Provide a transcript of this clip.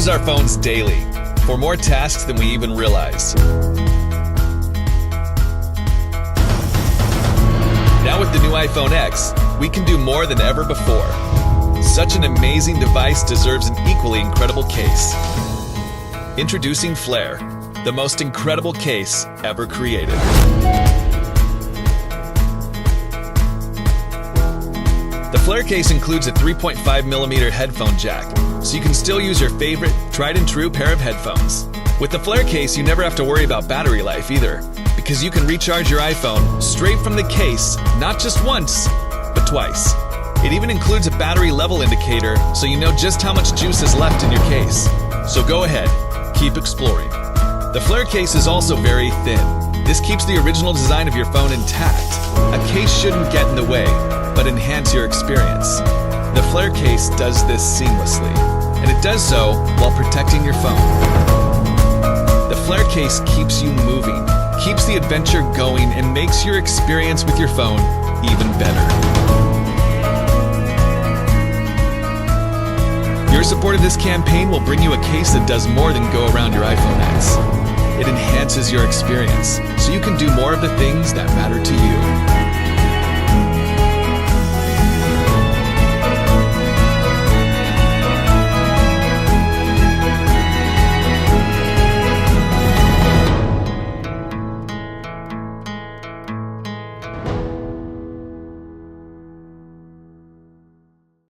use our phones daily, for more tasks than we even realize. Now with the new iPhone X, we can do more than ever before. Such an amazing device deserves an equally incredible case. Introducing Flare, the most incredible case ever created. The Flare case includes a 3.5mm headphone jack, so you can still use your favorite, tried-and-true pair of headphones. With the Flare case, you never have to worry about battery life either, because you can recharge your iPhone straight from the case, not just once, but twice. It even includes a battery level indicator, so you know just how much juice is left in your case. So go ahead, keep exploring. The Flare case is also very thin. This keeps the original design of your phone intact. A case shouldn't get in the way, but enhance your experience. The Flare case does this seamlessly, and it does so while protecting your phone. The Flare case keeps you moving, keeps the adventure going, and makes your experience with your phone even better. Your support of this campaign will bring you a case that does more than go around your iPhone X. It enhances your experience, so you can do more of the things that matter to you.